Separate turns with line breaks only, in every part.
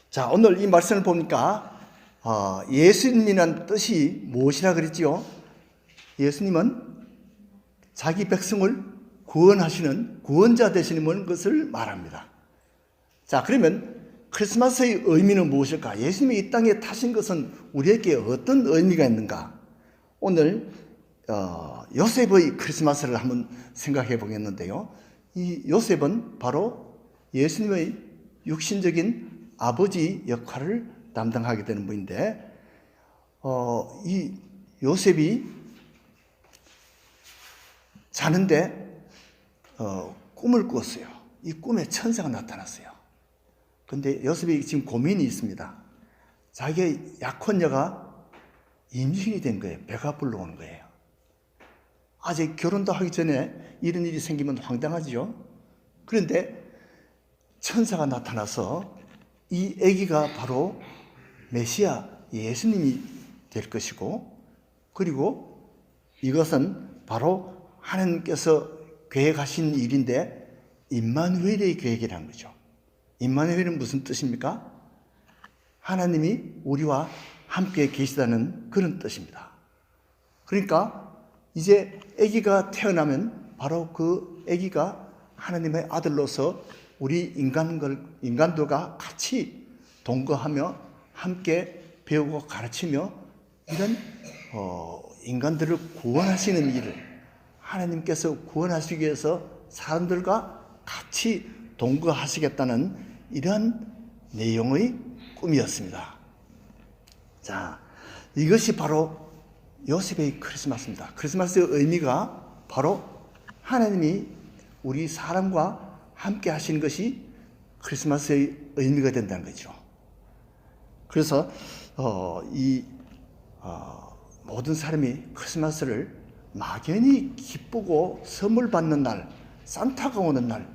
자, 오늘 이 말씀을 보니까 예수님이란 뜻이 무엇이라 그랬지요? 예수님은 자기 백성을 구원하시는 구원자 되시는 것을 말합니다. 자, 그러면 크리스마스의 의미는 무엇일까? 예수님이 이 땅에 타신 것은 우리에게 어떤 의미가 있는가? 오늘 요셉의 크리스마스를 한번 생각해 보겠는데요. 이 요셉은 바로 예수님의 육신적인 아버지 역할을 담당하게 되는 분인데, 이 요셉이 자는데 꿈을 꿨어요. 이 꿈에 천사가 나타났어요. 근데 요셉이 지금 고민이 있습니다. 자기의 약혼녀가 임신이 된 거예요. 배가 불러오는 거예요. 아직 결혼도 하기 전에 이런 일이 생기면 황당하죠. 그런데 천사가 나타나서 이 아기가 바로 메시아 예수님이 될 것이고, 그리고 이것은 바로 하나님께서 계획하신 일인데 임마누엘의 계획이라는 거죠. 임마누엘은 무슨 뜻입니까? 하나님이 우리와 함께 계시다는 그런 뜻입니다. 그러니까 이제 아기가 태어나면 바로 그 아기가 하나님의 아들로서 우리 인간들과 같이 동거하며 함께 배우고 가르치며 이런 인간들을 구원하시는 일을 하나님께서 구원하시기 위해서 사람들과 같이 동거하시겠다는 이런 내용의 꿈이었습니다. 자, 이것이 바로 요셉의 크리스마스입니다. 크리스마스의 의미가 바로 하나님이 우리 사람과 함께 하시는 것이 크리스마스의 의미가 된다는 거죠. 그래서 모든 사람이 크리스마스를 막연히 기쁘고 선물 받는 날, 산타가 오는 날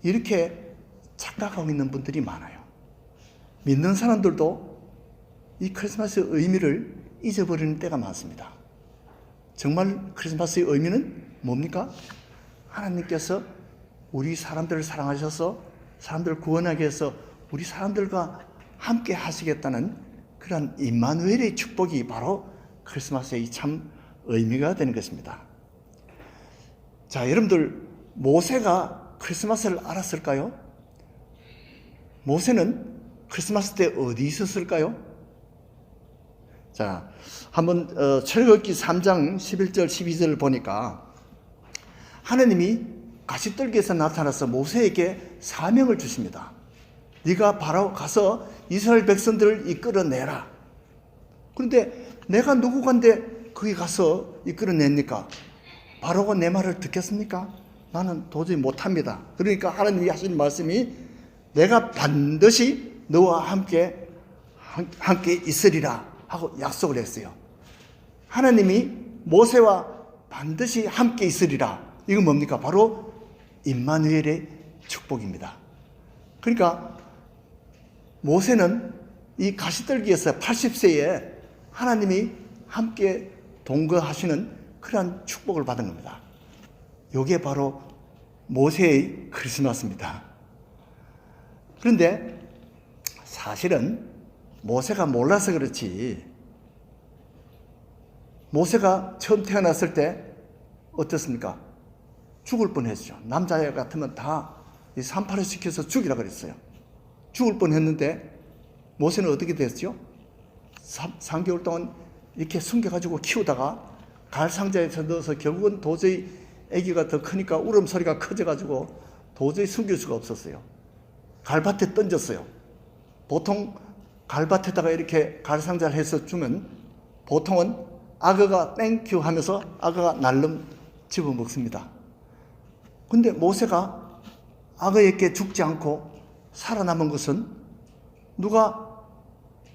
이렇게 착각하고 있는 분들이 많아요. 믿는 사람들도 이 크리스마스의 의미를 잊어버리는 때가 많습니다. 정말 크리스마스의 의미는 뭡니까? 하나님께서 우리 사람들을 사랑하셔서 사람들을 구원하기 위해서 우리 사람들과 함께 하시겠다는 그런 임마누엘의 축복이 바로 크리스마스의 참 의미가 되는 것입니다. 자, 여러분들 모세가 크리스마스를 알았을까요? 모세는 크리스마스 때 어디 있었을까요? 자, 한번 출애굽기 3장 11절 12절을 보니까 하나님이 가시떨기에서 나타나서 모세에게 사명을 주십니다. 네가 바로 가서 이스라엘 백성들을 이끌어내라. 그런데 내가 누구간데 거기 가서 이끌어냅니까? 바로가 내 말을 듣겠습니까? 나는 도저히 못합니다. 그러니까 하나님이 하신 말씀이 내가 반드시 너와 함께 있으리라 하고 약속을 했어요. 하나님이 모세와 반드시 함께 있으리라. 이건 뭡니까? 바로 임마누엘의 축복입니다. 그러니까 모세는 이 가시떨기에서 80세에 하나님이 함께 동거하시는 그러한 축복을 받은 겁니다. 이게 바로 모세의 크리스마스입니다. 그런데 사실은 모세가 몰라서 그렇지, 모세가 처음 태어났을 때 어떻습니까? 죽을 뻔했죠. 남자애 같으면 다 산파를 시켜서 죽이라 그랬어요. 죽을 뻔했는데 모세는 어떻게 됐죠? 3개월 동안 이렇게 숨겨가지고 키우다가 갈상자에 넣어서 결국은 도저히 아기가 더 크니까 울음소리가 커져가지고 도저히 숨길 수가 없었어요. 갈밭에 던졌어요. 보통 갈밭에다가 이렇게 갈상자를 해서 주면 보통은 악어가 땡큐 하면서 악어가 날름 집어먹습니다. 근데 모세가 악어에게 죽지 않고 살아남은 것은 누가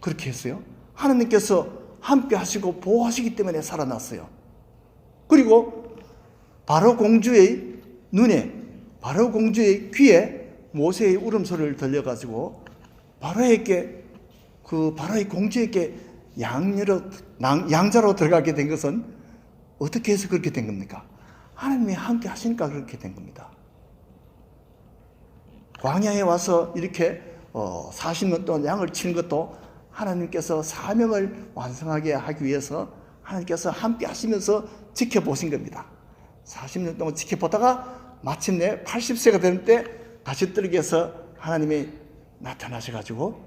그렇게 했어요? 하나님께서 함께 하시고 보호하시기 때문에 살아났어요. 그리고 바로 공주의 눈에, 바로 공주의 귀에 모세의 울음소리를 들려가지고 바로의 공주에게 양자로 들어가게 된 것은 어떻게 해서 그렇게 된 겁니까? 하나님이 함께 하시니까 그렇게 된 겁니다. 광야에 와서 이렇게 40년 동안 양을 치는 것도 하나님께서 사명을 완성하게 하기 위해서 하나님께서 함께 하시면서 지켜보신 겁니다. 40년 동안 지켜보다가 마침내 80세가 되는 때 다시 뜨르게서 하나님이 나타나셔가지고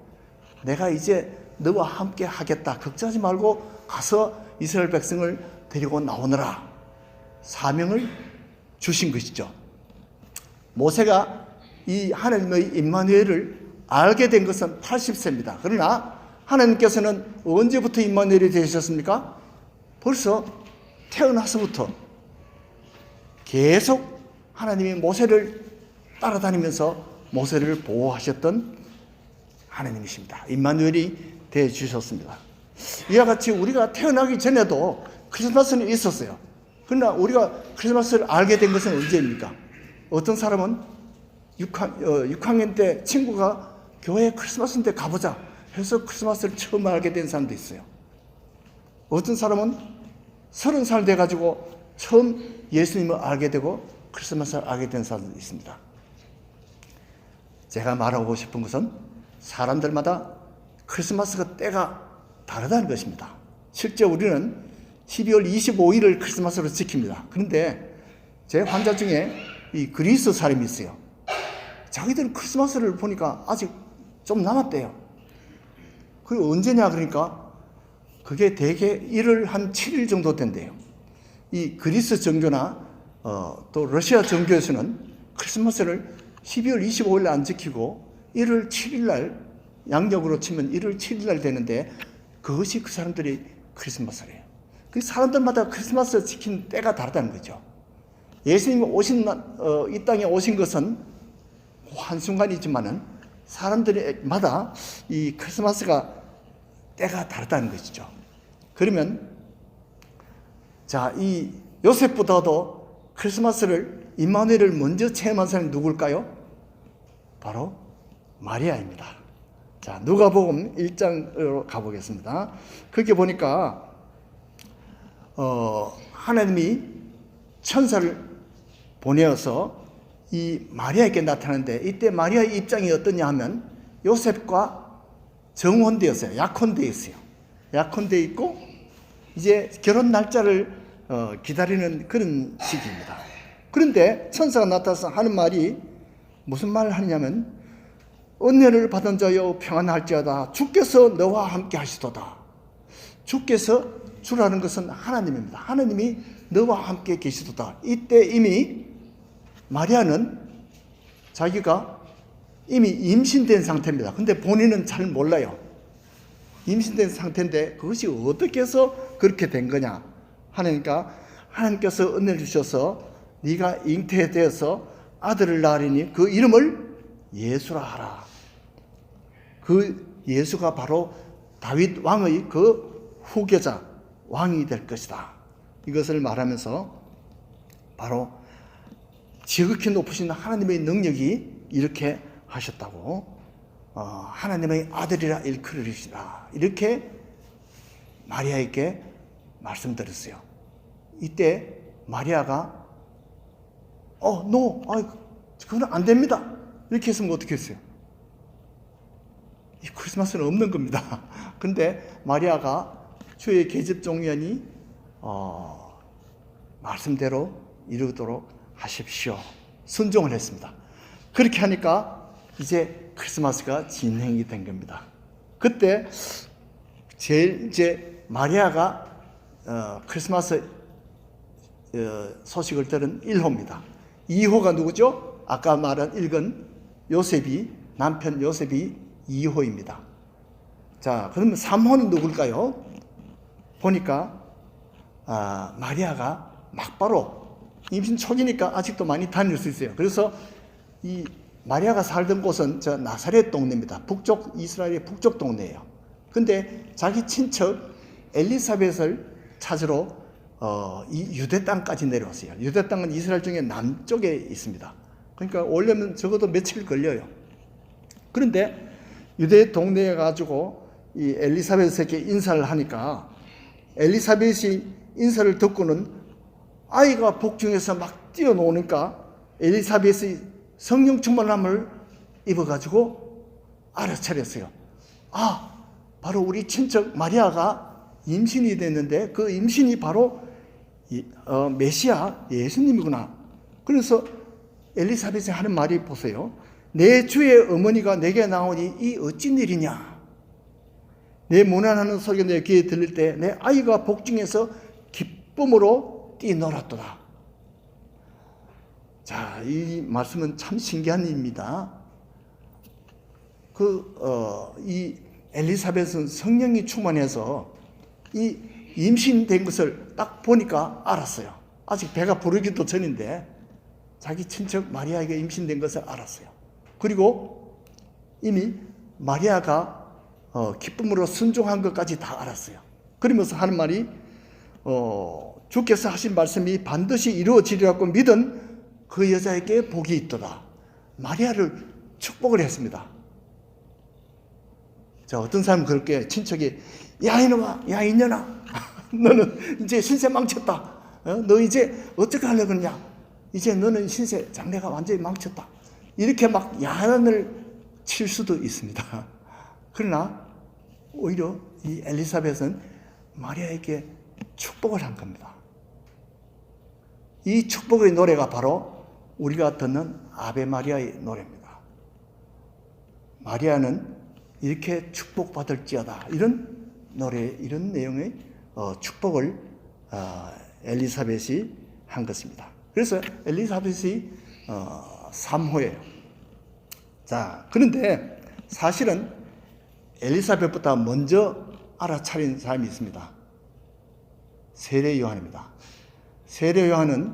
내가 이제 너와 함께 하겠다. 걱정하지 말고 가서 이스라엘 백성을 데리고 나오너라. 사명을 주신 것이죠. 모세가 이 하나님의 임마누엘을 알게 된 것은 80세입니다. 그러나 하나님께서는 언제부터 임마누엘이 되셨습니까? 벌써 태어나서부터 계속 하나님이 모세를 따라다니면서 모세를 보호하셨던 하나님이십니다. 임마누엘이 되어주셨습니다. 이와 같이 우리가 태어나기 전에도 크리스마스는 있었어요. 그러나 우리가 크리스마스를 알게 된 것은 언제입니까? 어떤 사람은 6학년 때 친구가 교회 크리스마스인데 가보자 해서 크리스마스를 처음 알게 된 사람도 있어요. 어떤 사람은 30살 돼가지고 처음 예수님을 알게 되고 크리스마스를 알게 된 사람도 있습니다. 제가 말하고 싶은 것은 사람들마다 크리스마스가 때가 다르다는 것입니다. 실제 우리는 12월 25일을 크리스마스로 지킵니다. 그런데 제 환자 중에 이 그리스 사람이 있어요. 자기들은 크리스마스를 보니까 아직 좀 남았대요. 그게 언제냐 그러니까 그게 대개 1월 한 7일 정도 된대요. 이 그리스 정교나 또 러시아 정교에서는 크리스마스를 12월 25일 안 지키고 1월 7일 날 양력으로 치면 1월 7일 날 되는데 그것이 그 사람들이 크리스마스래요. 그 사람들마다 크리스마스 지키는 때가 다르다는 거죠. 예수님이 이 땅에 오신 것은 한순간이지만은 사람들마다 이 크리스마스가 때가 다르다는 것이죠. 그러면 자, 이 요셉보다도 크리스마스를 임마누엘을 먼저 체험한 사람이 누굴까요? 바로 마리아입니다. 자, 누가복음 1장으로 가보겠습니다. 그렇게 보니까 하나님이 천사를 보내어서 이 마리아에게 나타나는데 이때 마리아의 입장이 어떠냐 하면 요셉과 정혼되었어요. 약혼되었어요. 약혼되어 있고 이제 결혼 날짜를 기다리는 그런 시기입니다. 그런데 천사가 나타나서 하는 말이 무슨 말을 하느냐면 은혜를 받은 자여 평안할지어다 주께서 너와 함께 하시도다. 주께서 주라는 것은 하나님입니다. 하나님이 너와 함께 계시도다. 이때 이미 마리아는 자기가 이미 임신된 상태입니다. 근데 본인은 잘 몰라요. 임신된 상태인데 그것이 어떻게 해서 그렇게 된 거냐 하니까 하나님께서 은혜를 주셔서 네가 잉태되어서 아들을 낳으리니 그 이름을 예수라 하라. 그 예수가 바로 다윗 왕의 그 후계자 왕이 될 것이다. 이것을 말하면서 바로 지극히 높으신 하나님의 능력이 이렇게 하셨다고 하나님의 아들이라 일컬으시라 이렇게 마리아에게 말씀드렸어요. 이때 마리아가 그건 안 됩니다. 이렇게 했으면 어떻게 했어요? 이 크리스마스는 없는 겁니다. 근데 마리아가 주의 계집종년이 말씀대로 이루도록 하십시오. 순종을 했습니다. 그렇게 하니까 이제 크리스마스가 진행이 된 겁니다. 그때 제일 이제 마리아가 크리스마스 소식을 들은 1호입니다. 2호가 누구죠? 아까 읽은 요셉이 남편 요셉이 2호입니다. 자, 그러면 3호는 누굴까요? 보니까 마리아가 막바로 임신 초기니까 아직도 많이 다닐 수 있어요. 그래서 이 마리아가 살던 곳은 저 나사렛 동네입니다. 이스라엘의 북쪽 동네예요. 근데 자기 친척 엘리사벳을 찾으러 이 유대 땅까지 내려왔어요. 유대 땅은 이스라엘 중에 남쪽에 있습니다. 그러니까 오려면 적어도 며칠 걸려요. 그런데 유대 동네에 가지고 이 엘리사벳에게 인사를 하니까 엘리사벳이 인사를 듣고는 아이가 복중에서 막 뛰어노니까 엘리사벳이 성령 충만함을 입어가지고 알아차렸어요. 아, 바로 우리 친척 마리아가 임신이 됐는데 그 임신이 바로 메시아 예수님이구나. 그래서 엘리사벳이 하는 말이 보세요. 내 주의 어머니가 내게 나오니 이 어찌 일이냐. 내 문안하는 소리가 내 귀에 들릴 때 내 아이가 복중에서 기쁨으로 뛰놀았도다. 자, 이 말씀은 참 신기한 일입니다. 이 엘리사벳은 성령이 충만해서 이 임신된 것을 딱 보니까 알았어요. 아직 배가 부르기도 전인데 자기 친척 마리아에게 임신된 것을 알았어요. 그리고 이미 마리아가 기쁨으로 순종한 것까지 다 알았어요. 그러면서 하는 말이 주께서 하신 말씀이 반드시 이루어지리라고 믿은 그 여자에게 복이 있도다. 마리아를 축복을 했습니다. 자, 어떤 사람은 그렇게 친척이 야 이놈아, 야 이년아, 너는 이제 신세 망쳤다. 너 이제 어떻게 하려고 그러냐. 이제 너는 신세 장래가 완전히 망쳤다. 이렇게 막 야단을 칠 수도 있습니다. 그러나 오히려 이 엘리사벳은 마리아에게 축복을 한 겁니다. 이 축복의 노래가 바로 우리가 듣는 아베 마리아의 노래입니다. 마리아는 이렇게 축복받을지어다. 이런 노래, 이런 내용의 축복을 엘리사벳이 한 것입니다. 그래서 엘리사벳이 삼호예요. 자, 그런데 사실은 엘리사벳보다 먼저 알아차린 사람이 있습니다. 세례 요한입니다. 세례 요한은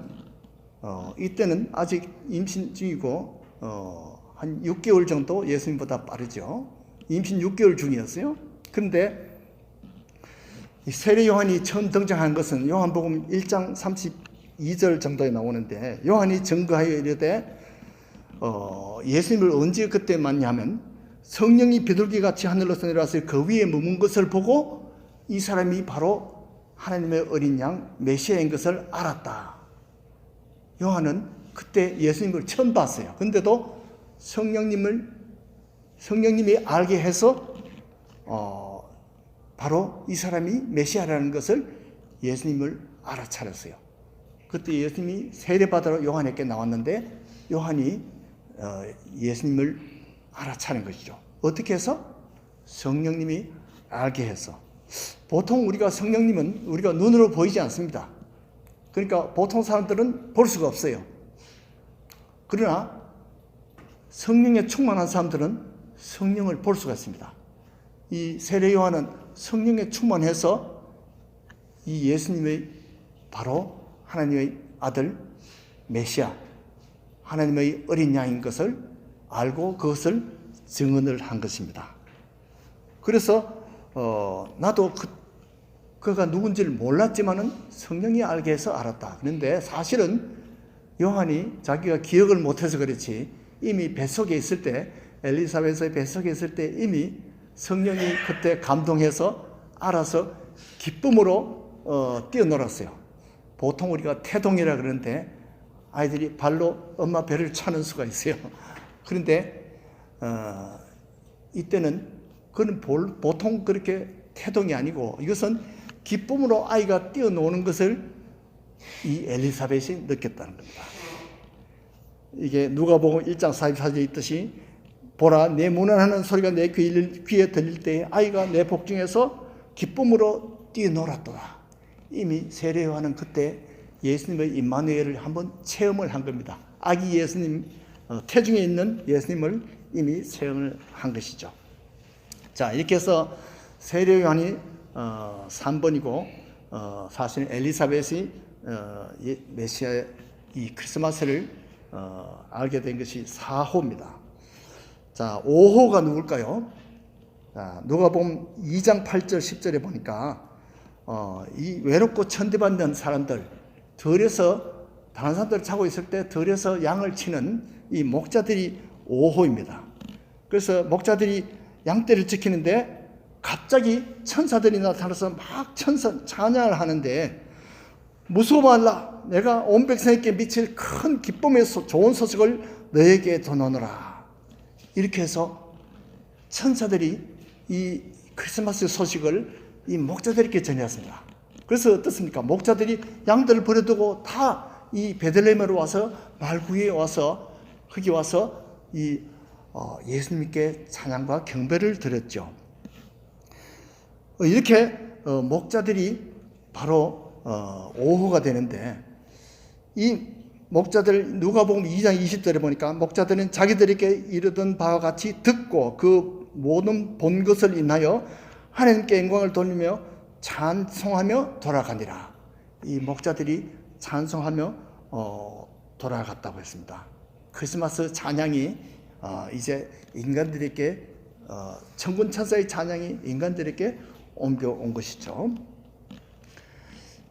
이때는 아직 임신 중이고 한 6개월 정도 예수님보다 빠르죠. 임신 6개월 중이었어요. 그런데 이 세례 요한이 처음 등장한 것은 요한복음 1장 32절 정도에 나오는데 요한이 증거하여 이르되 예수님을 언제 그때 만나면 성령이 비둘기같이 하늘로서 내려와서 그 위에 머문 것을 보고 이 사람이 바로 하나님의 어린 양 메시아인 것을 알았다. 요한은 그때 예수님을 처음 봤어요. 근데도 성령님이 알게 해서 바로 이 사람이 메시아라는 것을 예수님을 알아차렸어요. 그때 예수님이 세례받으러 요한에게 나왔는데 요한이 예수님을 알아차린 것이죠. 어떻게 해서? 성령님이 알게 해서. 보통 우리가 성령님은 우리가 눈으로 보이지 않습니다. 그러니까 보통 사람들은 볼 수가 없어요. 그러나 성령에 충만한 사람들은 성령을 볼 수가 있습니다. 이 세례 요한은 성령에 충만해서 이 예수님의 바로 하나님의 아들 메시아, 하나님의 어린 양인 것을 알고 그것을 증언을 한 것입니다. 그래서 나도 그가 누군지를 몰랐지만은 성령이 알게 해서 알았다. 그런데 사실은 요한이 자기가 기억을 못해서 그렇지 이미 뱃속에 있을 때 엘리사벳의 뱃속에 있을 때 이미 성령이 그때 감동해서 알아서 기쁨으로 뛰어놀았어요. 보통 우리가 태동이라 그러는데 아이들이 발로 엄마 배를 차는 수가 있어요. 그런데 이때는 그건 보통 그렇게 태동이 아니고 이것은 기쁨으로 아이가 뛰어노는 것을 이 엘리사벳이 느꼈다는 겁니다. 이게 누가복음 1장 44절에 있듯이 보라 내 문안하는 소리가 내 귀에 들릴 때 아이가 내 복중에서 기쁨으로 뛰어놀았도다. 이미 세례 요한은 그때 예수님의 임마누엘을 한번 체험을 한 겁니다. 아기 예수님, 태중에 있는 예수님을 이미 체험을 한 것이죠. 자, 이렇게 해서 세례 요한이 3번이고 사실 엘리사벳이 메시아의 이 크리스마스를 알게 된 것이 4호입니다. 자, 5호가 누굴까요? 자, 누가복음 2장 8절 10절에 보니까 이 외롭고 천대받는 사람들, 들에서 다른 사람들 자고 있을 때 들에서 양을 치는 이 목자들이 5호입니다. 그래서 목자들이 양떼를 지키는데 갑자기 천사들이 나타나서 막 천사 찬양을 하는데 무서워 말라. 내가 온 백성에게 미칠 큰 기쁨의 좋은 소식을 너에게 전하노라. 이렇게 해서 천사들이 이 크리스마스 소식을 이 목자들에게 전했습니다. 그래서 어떻습니까? 목자들이 양들을 버려두고 다 이 베들레헴으로 와서 말구에 와서 거기 와서 이 예수님께 찬양과 경배를 드렸죠. 이렇게 목자들이 바로 오후가 되는데, 이 목자들 누가복음 2장 20절에 보니까 목자들은 자기들에게 이르던 바와 같이 듣고 그 모든 본 것을 인하여 하나님께 영광을 돌리며 찬송하며 돌아가니라. 이 목자들이 찬송하며 돌아갔다고 했습니다. 크리스마스 찬양이 이제 인간들에게 천군 천사의 찬양이 인간들에게 옮겨온 것이죠.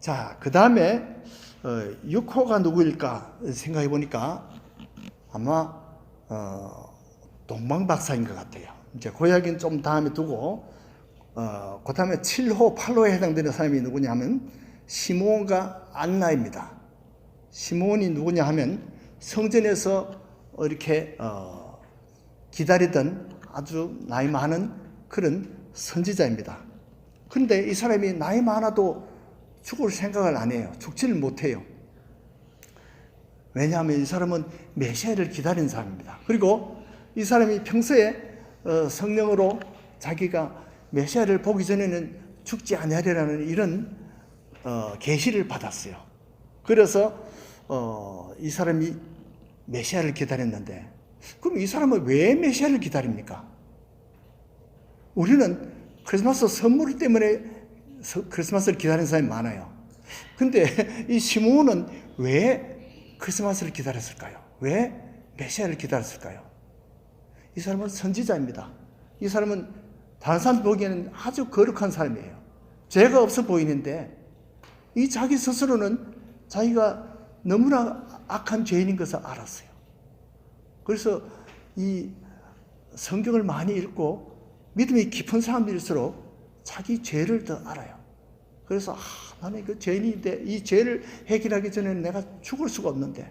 자, 그 다음에 6호가 누구일까 생각해 보니까 아마 동방박사인 것 같아요. 이제 그 이야기는 좀 다음에 두고 그 다음에 7호, 8호에 해당되는 사람이 누구냐면 시므온과 안나입니다. 시므온이 누구냐 하면 성전에서 이렇게 기다리던 아주 나이 많은 그런 선지자입니다. 그런데 이 사람이 나이 많아도 죽을 생각을 안 해요. 죽지를 못해요. 왜냐하면 이 사람은 메시아를 기다린 사람입니다. 그리고 이 사람이 평소에 성령으로 자기가 메시아를 보기 전에는 죽지 아니하리라는 이런 계시를 받았어요. 그래서 이 사람이 메시아를 기다렸는데, 그럼 이 사람은 왜 메시아를 기다립니까? 우리는 크리스마스 선물 때문에 크리스마스를 기다리는 사람이 많아요. 근데 이 시므온은 왜 크리스마스를 기다렸을까요? 왜 메시아를 기다렸을까요? 이 사람은 선지자입니다. 이 사람은 다른 사람 보기에는 아주 거룩한 사람이에요. 죄가 없어 보이는데 이 자기 스스로는 자기가 너무나 악한 죄인인 것을 알았어요. 그래서 이 성경을 많이 읽고 믿음이 깊은 사람들일수록 자기 죄를 더 알아요. 그래서 나는 그 죄인인데 이 죄를 해결하기 전에는 내가 죽을 수가 없는데,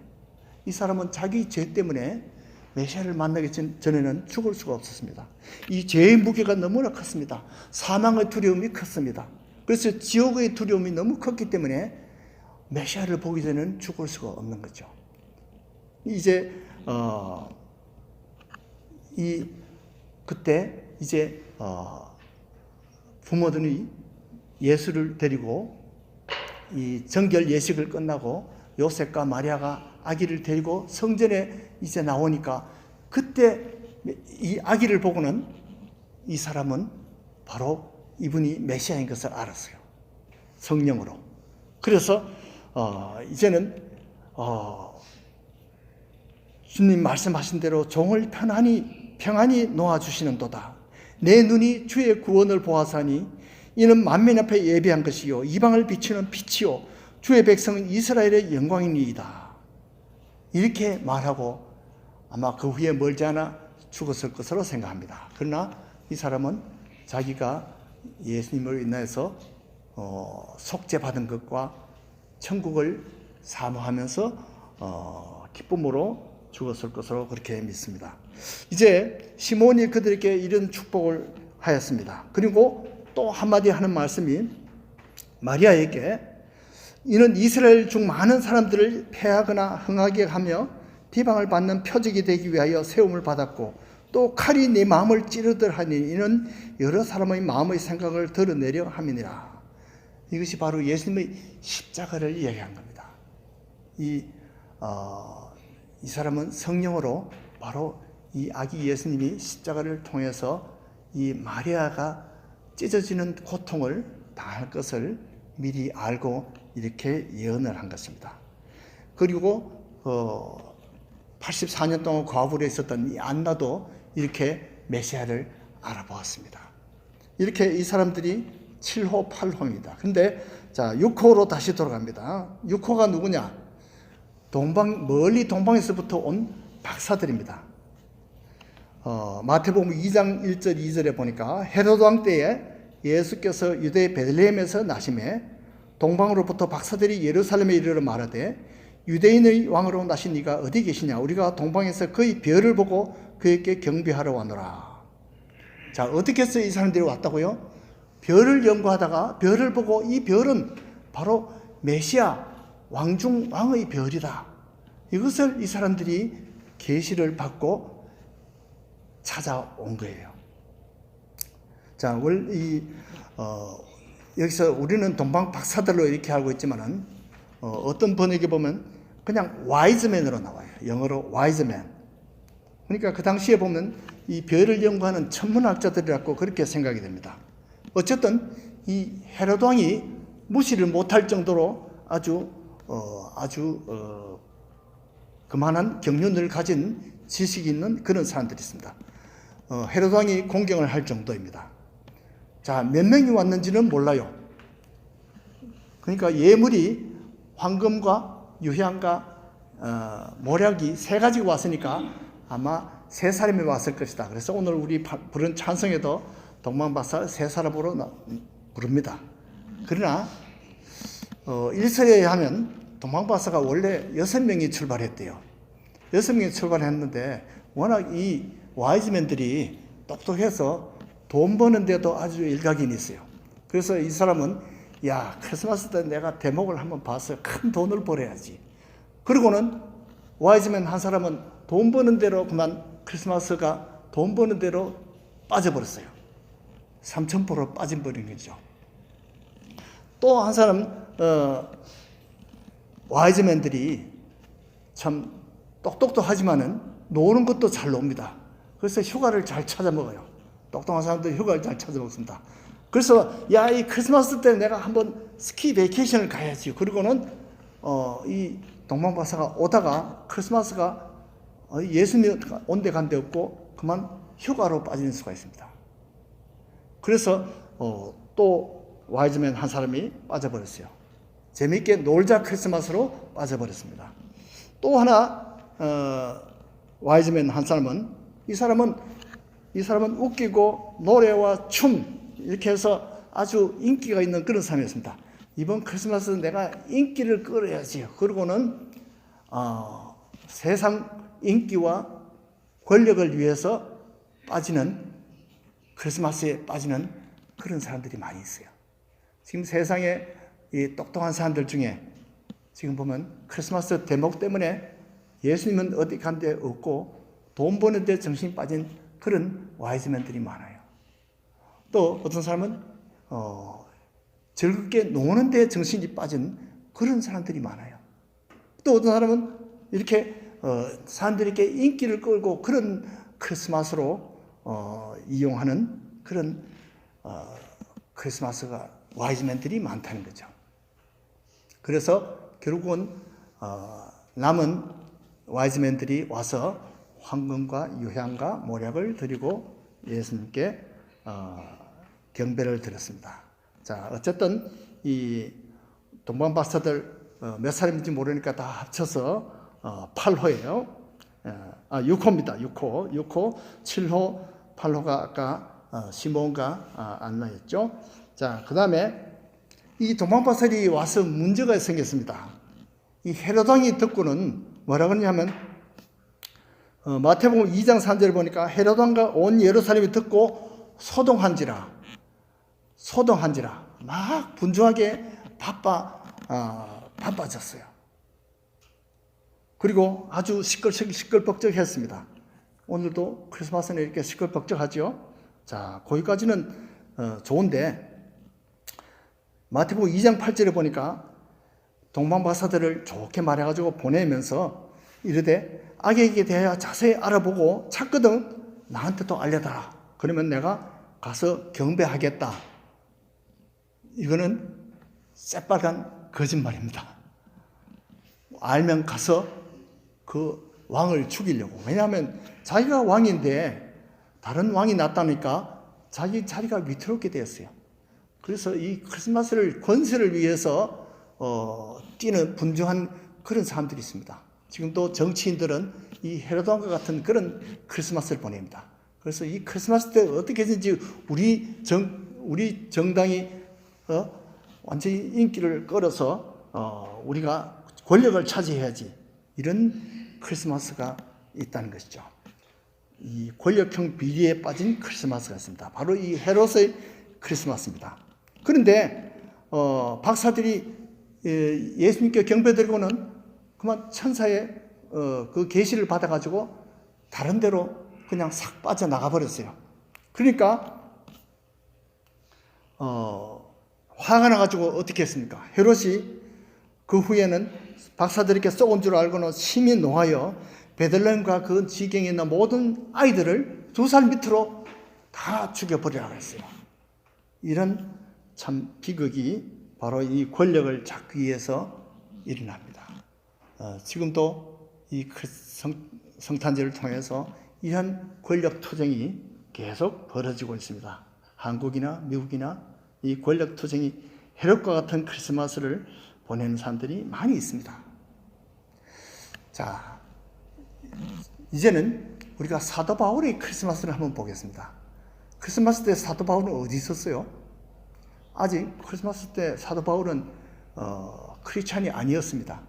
이 사람은 자기 죄 때문에 메시아를 만나기 전에는 죽을 수가 없었습니다. 이 죄의 무게가 너무나 컸습니다. 사망의 두려움이 컸습니다. 그래서 지옥의 두려움이 너무 컸기 때문에 메시아를 보기 전에는 죽을 수가 없는 거죠. 이제 그때 이제 부모들이 예수를 데리고 이 정결 예식을 끝나고 요셉과 마리아가 아기를 데리고 성전에 이제 나오니까, 그때 이 아기를 보고는 이 사람은 바로 이분이 메시아인 것을 알았어요. 성령으로. 그래서 이제는 주님 말씀하신 대로 종을 평안히 놓아주시는도다. 내 눈이 주의 구원을 보아사니 이는 만민 앞에 예비한 것이요 이방을 비추는 빛이요 주의 백성은 이스라엘의 영광이니이다. 이렇게 말하고 아마 그 후에 멀지 않아 죽었을 것으로 생각합니다. 그러나 이 사람은 자기가 예수님을 인하여서 속죄받은 것과 천국을 사모하면서 기쁨으로 죽었을 것으로 그렇게 믿습니다. 이제 시몬이 그들에게 이런 축복을 하였습니다. 그리고 또 한마디 하는 말씀이 마리아에게 이는 이스라엘 중 많은 사람들을 패하거나 흥하게 하며 비방을 받는 표적이 되기 위하여 세움을 받았고 또 칼이 네 마음을 찌르더하니 이는 여러 사람의 마음의 생각을 드러내려 함이니라. 이것이 바로 예수님의 십자가를 이야기한 겁니다. 이 사람은 성령으로 바로 이 아기 예수님이 십자가를 통해서 이 마리아가 찢어지는 고통을 당할 것을 미리 알고 이렇게 예언을 한 것입니다. 그리고 84년 동안 과부로 있었던 이 안나도 이렇게 메시아를 알아보았습니다. 이렇게 이 사람들이 7호, 8호입니다. 근데 자 6호로 다시 돌아갑니다. 6호가 누구냐? 멀리 동방에서부터 온 박사들입니다. 마태복음 2장 1절 2절에 보니까 헤로드 왕 때에 예수께서 유대 베들레헴에서 나심에 동방으로부터 박사들이 예루살렘에 이르러 말하되 유대인의 왕으로 나신 이가 어디 계시냐? 우리가 동방에서 그의 별을 보고 그에게 경배하러 왔노라. 자, 어떻게 해서 이 사람들이 왔다고요? 별을 연구하다가 별을 보고 이 별은 바로 메시아 왕의 별이다. 이것을 이 사람들이 계시를 받고 찾아온 거예요. 자, 여기서 우리는 동방 박사들로 이렇게 알고 있지만은 어떤 번역에 보면 그냥 와이즈맨으로 나와요. 영어로 와이즈맨. 그러니까 그 당시에 보면 이 별을 연구하는 천문학자들이라고 그렇게 생각이 됩니다. 어쨌든 이 헤롯 왕이 무시를 못할 정도로 아주 그만한 경륜을 가진 지식이 있는 그런 사람들이 있습니다. 헤롯 왕이 공경을 할 정도입니다. 자, 몇 명이 왔는지는 몰라요. 그러니까 예물이 황금과 유향과 모략이 세 가지가 왔으니까 아마 세 사람이 왔을 것이다. 그래서 오늘 우리 부른 찬송에도 동방박사 세 사람으로 부릅니다. 그러나 일설에 하면 동방박사가 원래 6명이 출발했대요. 6명이 출발했는데 워낙 이 와이즈맨들이 똑똑해서 돈 버는데도 아주 일각이 있어요. 그래서 이 사람은 야, 크리스마스 때 내가 대목을 한번 봤어요. 큰 돈을 벌어야지. 그리고는 와이즈맨 한 사람은 돈 버는 대로 그만 크리스마스가 돈 버는 대로 빠져버렸어요. 3,000% 빠져버린 거죠. 또 한 사람 와이즈맨들이 참 똑똑도 하지만은 노는 것도 잘 놉니다. 그래서 휴가를 잘 찾아 먹어요. 똑똑한 사람들이 휴가를 잘 찾아 먹습니다. 그래서 야, 이 크리스마스 때 내가 한번 스키 베이케이션을 가야지. 그리고는 이 동방박사가 오다가 크리스마스가 예수님 온데 간데 없고 그만 휴가로 빠지는 수가 있습니다. 그래서 또 와이즈맨 한 사람이 빠져버렸어요. 재미있게 놀자 크리스마스로 빠져버렸습니다. 또 하나 와이즈맨 한 사람은 이 사람은 웃기고 노래와 춤 이렇게 해서 아주 인기가 있는 그런 사람이었습니다. 이번 크리스마스는 내가 인기를 끌어야지. 그러고는 세상 인기와 권력을 위해서 크리스마스에 빠지는 그런 사람들이 많이 있어요. 지금 세상에 이 똑똑한 사람들 중에 지금 보면 크리스마스 대목 때문에 예수님은 어디 간 데 없고 돈 버는 데 정신이 빠진 그런 와이즈맨들이 많아요. 또 어떤 사람은 즐겁게 노는 데 정신이 빠진 그런 사람들이 많아요. 또 어떤 사람은 이렇게 사람들에게 인기를 끌고 그런 크리스마스로 이용하는 그런 크리스마스가 와이즈맨들이 많다는 거죠. 그래서 결국은 남은 와이즈맨들이 와서 황금과 유향과 모략을 드리고 예수님께 경배를 드렸습니다. 자, 어쨌든 이 동방박사들 몇 사람인지 모르니까 다 합쳐서 8호예요. 6호입니다. 6호, 7호, 8호가 아까 시몬과 안나였죠. 자, 그 다음에 이 동방박사들이 와서 문제가 생겼습니다. 이 헤롯 왕이 듣고는 뭐라 그러냐면 마태복음 2장 3절을 보니까 헤롯 왕과 온 예루살렘이 듣고 소동한지라 막 분주하게 바빠졌어요. 그리고 아주 시끌벅적했습니다. 오늘도 크리스마스는 이렇게 시끌벅적하죠. 자, 거기까지는 좋은데 마태복음 2장 8절에 보니까 동방박사들을 좋게 말해가지고 보내면서 이르되 악에게 대하여 자세히 알아보고 찾거든 나한테도 알려달라. 그러면 내가 가서 경배하겠다. 이거는 새빨간 거짓말입니다. 알면 가서 그 왕을 죽이려고. 왜냐하면 자기가 왕인데 다른 왕이 났다니까 자기 자리가 위태롭게 되었어요. 그래서 이 크리스마스를 권세를 위해서 뛰는 분주한 그런 사람들이 있습니다. 지금도 정치인들은 이 헤롯 왕과 같은 그런 크리스마스를 보냅니다. 그래서 이 크리스마스 때 어떻게 해서든지 우리 정당이 완전히 인기를 끌어서 우리가 권력을 차지해야지, 이런 크리스마스가 있다는 것이죠. 이 권력형 비리에 빠진 크리스마스가 있습니다. 바로 이 헤롯의 크리스마스입니다. 그런데 박사들이 예수님께 경배드리고는 그만 천사의 그 계시를 받아가지고 다른 데로 그냥 싹 빠져나가 버렸어요. 그러니까 화가 나가지고 어떻게 했습니까? 헤롯이 그 후에는 박사들에게 쏘은 줄 알고는 심히 노하여 베들레헴과 그 지경에 있는 모든 아이들을 2살 밑으로 다 죽여버리라고 했어요. 이런 참 비극이 바로 이 권력을 잡기 위해서 일어납니다. 지금도 이 성탄절을 통해서 이런 권력 투쟁이 계속 벌어지고 있습니다. 한국이나 미국이나 이 권력 투쟁이 헤롯과 같은 크리스마스를 보내는 사람들이 많이 있습니다. 자, 이제는 우리가 사도 바울의 크리스마스를 한번 보겠습니다. 크리스마스 때 사도 바울은 어디 있었어요? 아직 크리스마스 때 사도 바울은 크리스찬이 아니었습니다.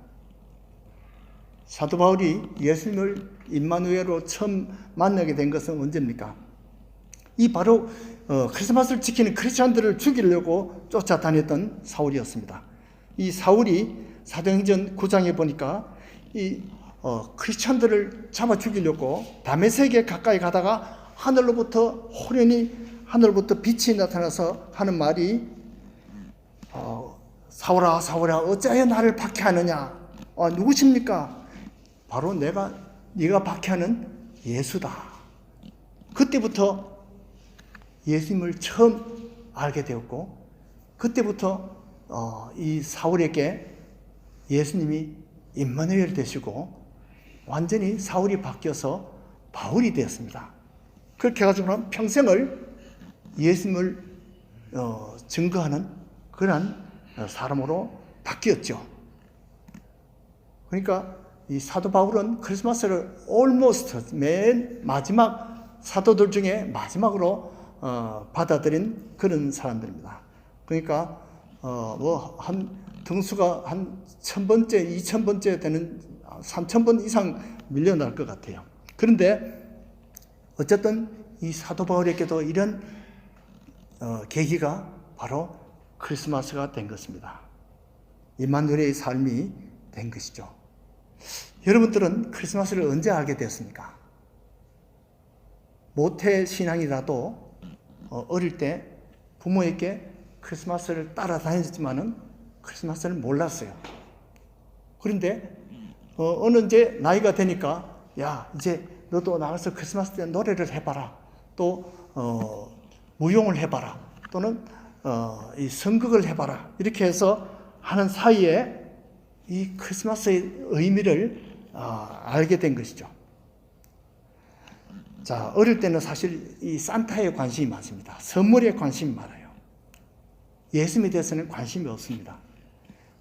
사도 바울이 예수님을 임마누엘로 처음 만나게 된 것은 언제입니까? 이 바로 크리스마스를 지키는 크리스찬들을 죽이려고 쫓아다녔던 사울이었습니다. 이 사울이 사도행전 9장에 보니까 이 크리스찬들을 잡아 죽이려고 다메섹에 가까이 가다가 하늘로부터 호련히 하늘로부터 빛이 나타나서 하는 말이 사울아 사울아 어찌하여 나를 박해하느냐? 누구십니까? 바로 네가 박해하는 예수다. 그때부터 예수님을 처음 알게 되었고 그때부터 이 사울에게 예수님이 임마누엘 되시고 완전히 사울이 바뀌어서 바울이 되었습니다. 그렇게 해가지고는 평생을 예수님을 증거하는 그런 사람으로 바뀌었죠. 그러니까 이 사도 바울은 크리스마스를 almost 맨 마지막 사도들 중에 마지막으로 받아들인 그런 사람들입니다. 그러니까 한 등수가 한 1000번째, 2000번째 되는 3000번 이상 밀려날 것 같아요. 그런데 어쨌든 이 사도 바울에게도 이런 계기가 바로 크리스마스가 된 것입니다. 임마누엘의 삶이 된 것이죠. 여러분들은 크리스마스를 언제 알게 되었습니까? 모태 신앙이라도 어릴 때 부모에게 크리스마스를 따라다녔지만은 크리스마스를 몰랐어요. 그런데 어느 이제 나이가 되니까 야 이제 너도 나가서 크리스마스 때 노래를 해봐라. 또 무용을 해봐라. 또는 이 선극을 해봐라. 이렇게 해서 하는 사이에 이 크리스마스의 의미를 알게 된 것이죠. 자, 어릴 때는 사실 이 산타에 관심이 많습니다. 선물에 관심이 많아요. 예수님에 대해서는 관심이 없습니다.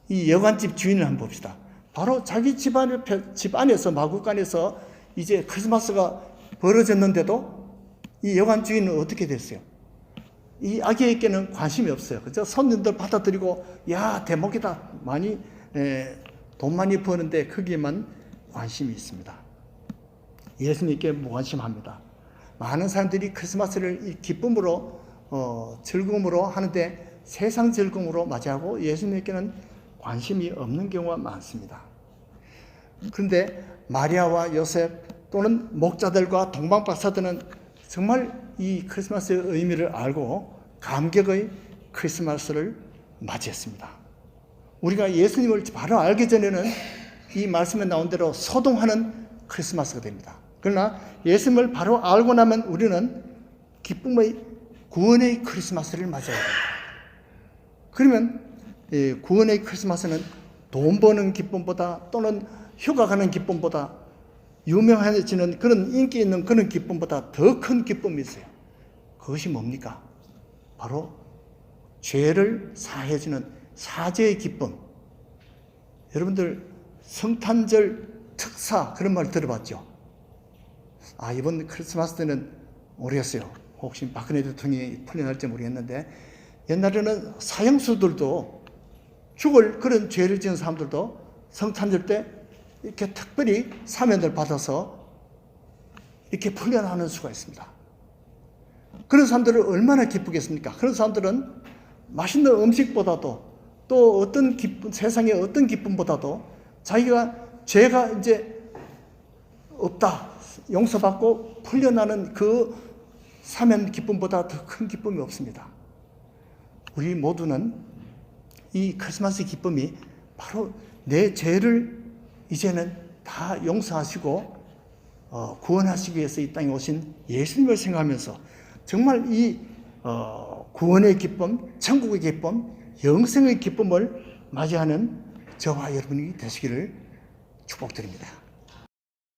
이 여관집 주인을 한번 봅시다. 바로 자기 집 안에서 마구간에서 이제 크리스마스가 벌어졌는데도 이 여관 주인은 어떻게 됐어요? 이 아기에게는 관심이 없어요. 그죠? 손님들 받아들이고 야 대목이다. 돈 많이 버는데 거기에만 관심이 있습니다. 예수님께 무관심합니다. 많은 사람들이 크리스마스를 이 기쁨으로 즐거움으로 하는데 세상 즐거움으로 맞이하고 예수님께는 관심이 없는 경우가 많습니다. 그런데 마리아와 요셉 또는 목자들과 동방박사들은 정말 이 크리스마스의 의미를 알고 감격의 크리스마스를 맞이했습니다. 우리가 예수님을 바로 알기 전에는 이 말씀에 나온 대로 소동하는 크리스마스가 됩니다. 그러나 예수님을 바로 알고 나면 우리는 기쁨의 구원의 크리스마스를 맞아야 됩니다. 그러면 구원의 크리스마스는 돈 버는 기쁨보다 또는 휴가 가는 기쁨보다 유명해지는 그런 인기 있는 그런 기쁨보다 더 큰 기쁨이 있어요. 그것이 뭡니까? 바로 죄를 사해주는 사죄의 기쁨. 여러분들 성탄절 특사 그런 말 들어봤죠? 이번 크리스마스 때는 모르겠어요. 혹시 박근혜 대통령이 풀려날지 모르겠는데 옛날에는 사형수들도 죽을 그런 죄를 지은 사람들도 성탄절 때 이렇게 특별히 사면을 받아서 이렇게 풀려나오는 수가 있습니다. 그런 사람들은 얼마나 기쁘겠습니까? 그런 사람들은 맛있는 음식보다도 또 어떤 기쁨, 세상의 어떤 기쁨보다도 죄가 이제 없다, 용서받고 풀려나는 그 사면 기쁨보다 더 큰 기쁨이 없습니다. 우리 모두는 이 크리스마스 기쁨이 바로 내 죄를 이제는 다 용서하시고 구원하시기 위해서 이 땅에 오신 예수님을 생각하면서 정말 이 구원의 기쁨, 천국의 기쁨, 영생의 기쁨을 맞이하는 저와 여러분이 되시기를 축복드립니다.